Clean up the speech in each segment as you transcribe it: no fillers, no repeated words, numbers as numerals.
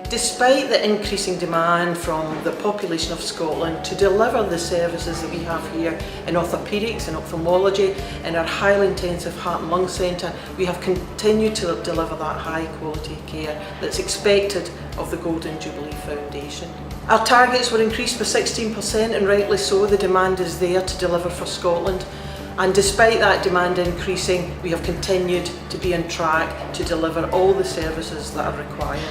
Despite the increasing demand from the population of Scotland to deliver the services that we have here in orthopaedics and ophthalmology in our highly intensive heart and lung centre, we have continued to deliver that high quality care that's expected of the Golden Jubilee Foundation. Our targets were increased by 16%, and rightly so. The demand is there to deliver for Scotland. And despite that demand increasing, we have continued to be on track to deliver all the services that are required.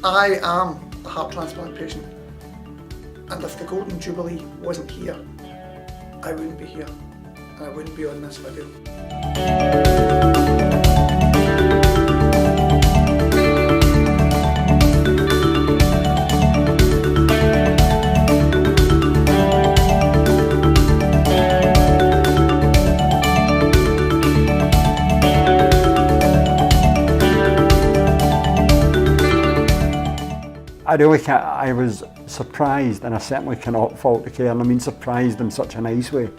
I am a heart transplant patient, and if the Golden Jubilee wasn't here, I wouldn't be here, and I wouldn't be on this video. I was surprised, and I certainly cannot fault the care, and I mean surprised in such a nice way,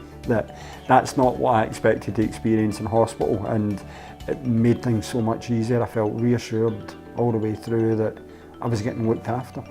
that's not what I expected to experience in hospital, and it made things so much easier. I felt reassured all the way through that I was getting looked after.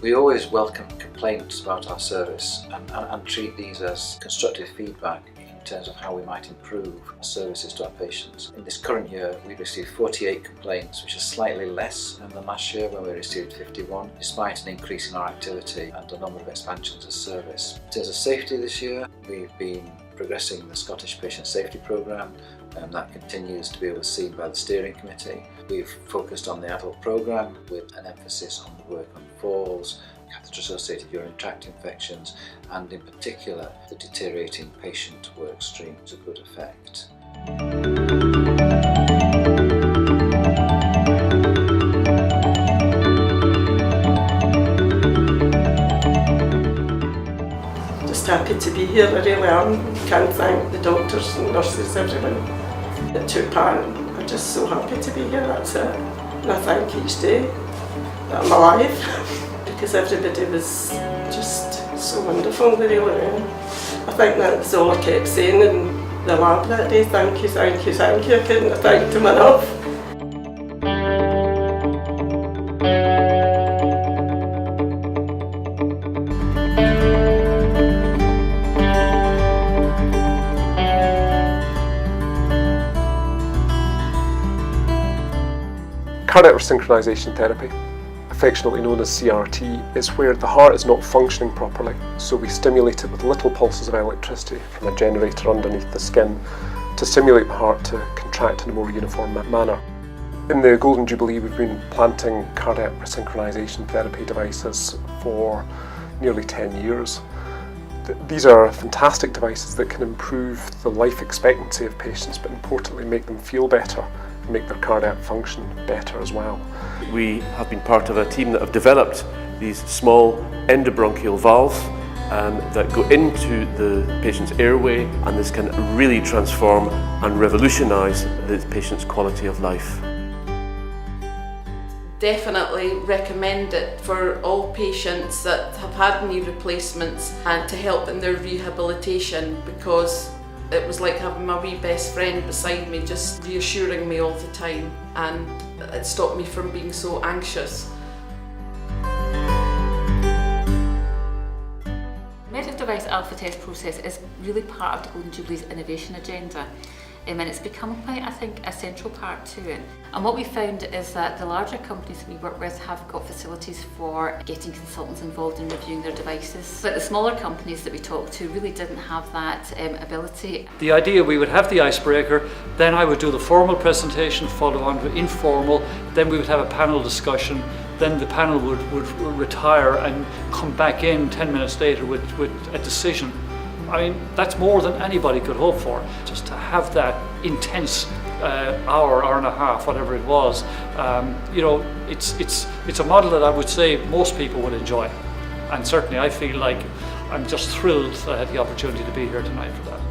We always welcome complaints about our service and treat these as constructive feedback in terms of how we might improve our services to our patients. In this current year, we received 48 complaints, which is slightly less than last year when we received 51, despite an increase in our activity and a number of expansions of service. In terms of safety this year, we've been progressing the Scottish Patient Safety Programme, and that continues to be overseen by the steering committee. We've focused on the adult programme with an emphasis on the work on falls, catheter-associated urinary tract infections, and in particular the deteriorating patient work stream to good effect. Just happy to be here, I really am. Can't thank the doctors and nurses, everyone that took part. I'm just so happy to be here, that's it. And I thank each day that I'm alive, because everybody was just so wonderful, they really were. I think that's all I kept saying in the lab that day, thank you, thank you, thank you. I couldn't have thanked them enough. Cardiac resynchronization therapy, affectionately known as CRT, is where the heart is not functioning properly, so we stimulate it with little pulses of electricity from a generator underneath the skin to stimulate the heart to contract in a more uniform manner. In the Golden Jubilee, we've been planting cardiac resynchronization therapy devices for nearly 10 years. These are fantastic devices that can improve the life expectancy of patients, but importantly make them feel better and make their cardiac function better as well. We have been part of a team that have developed these small endobronchial valves that go into the patient's airway, and this can really transform and revolutionise the patient's quality of life. Definitely recommend it for all patients that have had knee replacements and to help in their rehabilitation, because It was like having my wee best friend beside me, just reassuring me all the time, and it stopped me from being so anxious. Medical device alpha test process is really part of the Golden Jubilee's innovation agenda, and it's become quite, I think, a central part to it. And what we found is that the larger companies that we work with have got facilities for getting consultants involved in reviewing their devices, but the smaller companies that we talked to really didn't have that ability. The idea, we would have the icebreaker, then I would do the formal presentation, followed on with informal, then we would have a panel discussion, then the panel would retire and come back in 10 minutes later with a decision. I mean, that's more than anybody could hope for. Just to have that intense hour and a half, whatever it was, you know, it's a model that I would say most people would enjoy. And certainly I feel like I'm just thrilled that I had the opportunity to be here tonight for that.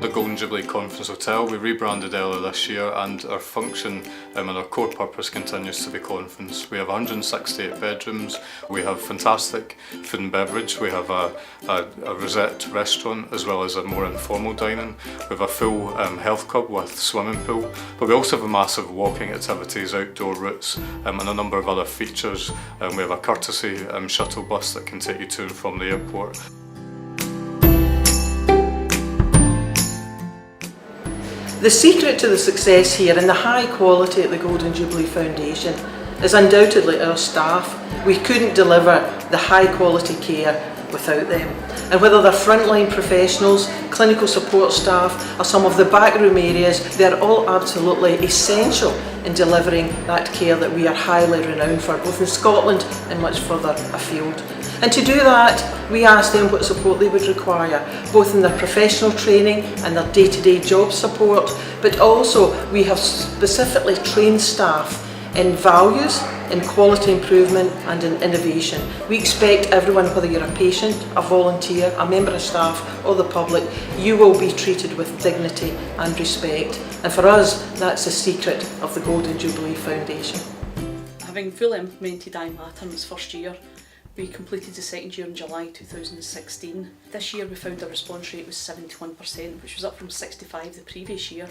The Golden Jubilee Conference Hotel, we rebranded earlier this year, and our function and our core purpose continues to be conference. We have 168 bedrooms, we have fantastic food and beverage, we have a Rosette restaurant as well as a more informal dining. We have a full health club with swimming pool, but we also have a massive walking activities, outdoor routes and a number of other features. We have a courtesy shuttle bus that can take you to and from the airport. The secret to the success here and the high quality at the Golden Jubilee Foundation is undoubtedly our staff. We couldn't deliver the high quality care without them. And whether they're frontline professionals, clinical support staff or some of the backroom areas, they're all absolutely essential in delivering that care that we are highly renowned for, both in Scotland and much further afield. And to do that, we asked them what support they would require, both in their professional training and their day-to-day job support, but also we have specifically trained staff in values, in quality improvement and in innovation. We expect everyone, whether you're a patient, a volunteer, a member of staff or the public, you will be treated with dignity and respect. And for us, that's the secret of the Golden Jubilee Foundation. Having fully implemented IMATA in its first year, we completed the second year in July 2016. This year we found our response rate was 71%, which was up from 65% the previous year,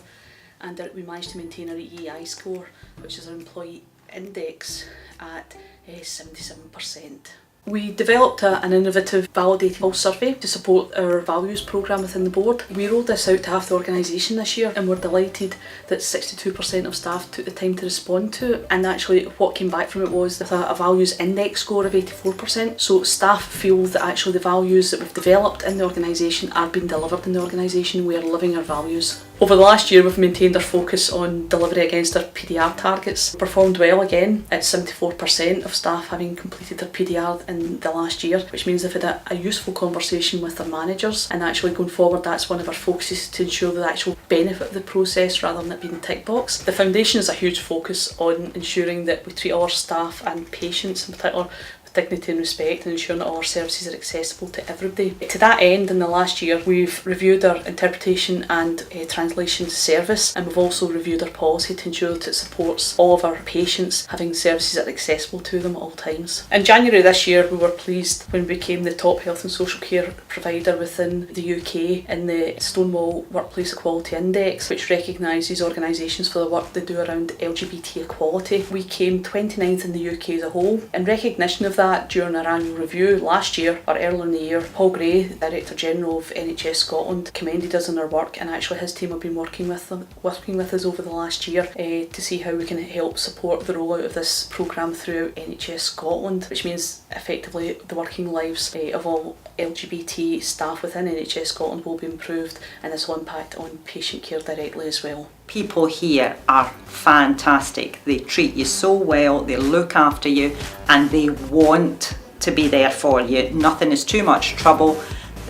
and we managed to maintain our EEI score, which is our employee index, at 77%. We developed an innovative validated pulse survey to support our values programme within the board. We rolled this out to half the organisation this year, and we're delighted that 62% of staff took the time to respond to it, and actually what came back from it was a values index score of 84%. So staff feel that actually the values that we've developed in the organisation are being delivered in the organisation. We are living our values. Over the last year we've maintained our focus on delivery against our PDR targets. We performed well again at 74% of staff having completed their PDR in the last year, which means they've had a useful conversation with their managers, and actually going forward that's one of our focuses, to ensure the actual benefit of the process rather than it being a tick box. The foundation has a huge focus on ensuring that we treat all our staff and patients in particular dignity and respect, and ensuring that all our services are accessible to everybody. To that end, in the last year we've reviewed our interpretation and translation service, and we've also reviewed our policy to ensure that it supports all of our patients having services that are accessible to them at all times. In January this year we were pleased when we became the top health and social care provider within the UK in the Stonewall Workplace Equality Index, which recognises organisations for the work they do around LGBT equality. We came 29th in the UK as a whole. In recognition of that, during our annual review last year, or earlier in the year, Paul Gray, Director General of NHS Scotland, commended us on our work, and actually his team have been working with us over the last year to see how we can help support the rollout of this programme throughout NHS Scotland, which means effectively the working lives of all LGBT staff within NHS Scotland will be improved, and this will impact on patient care directly as well. People here are fantastic. They treat you so well, they look after you, and they want to be there for you. Nothing is too much trouble.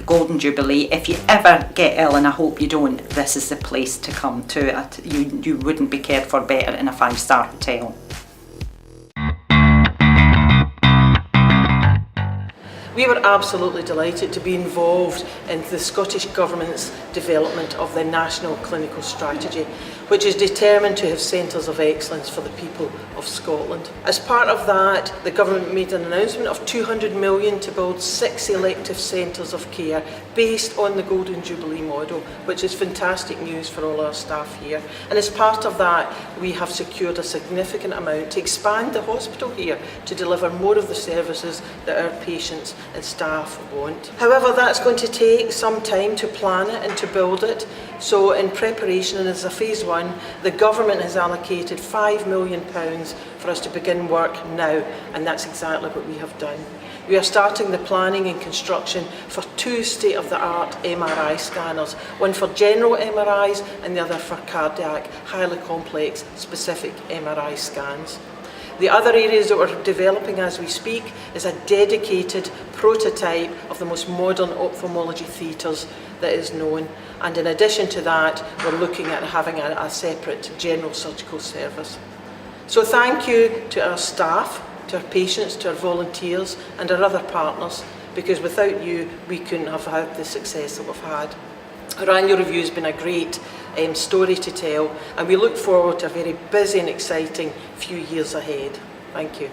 the Golden Jubilee. If you ever get ill, and I hope you don't, this is the place to come to. You wouldn't be cared for better in a 5-star hotel. We were absolutely delighted to be involved in the Scottish Government's development of the National Clinical Strategy, which is determined to have centres of excellence for the people of Scotland. As part of that, the Government made an announcement of 200 million to build 6 elective centres of care based on the Golden Jubilee model, which is fantastic news for all our staff here. And as part of that, we have secured a significant amount to expand the hospital here to deliver more of the services that our patients and staff want. However, that's going to take some time to plan it and to build it. So in preparation, and as a phase 1, the Government has allocated £5 million for us to begin work now, and that's exactly what we have done. We are starting the planning and construction for 2 state-of-the-art MRI scanners, one for general MRIs and the other for cardiac, highly complex, specific MRI scans. The other areas that we're developing as we speak is a dedicated prototype of the most modern ophthalmology theatres that is known. And in addition to that, we're looking at having a separate general surgical service. So thank you to our staff, to our patients, to our volunteers and our other partners, because without you, we couldn't have had the success that we've had. Our annual review has been a great story to tell, and we look forward to a very busy and exciting few years ahead. Thank you.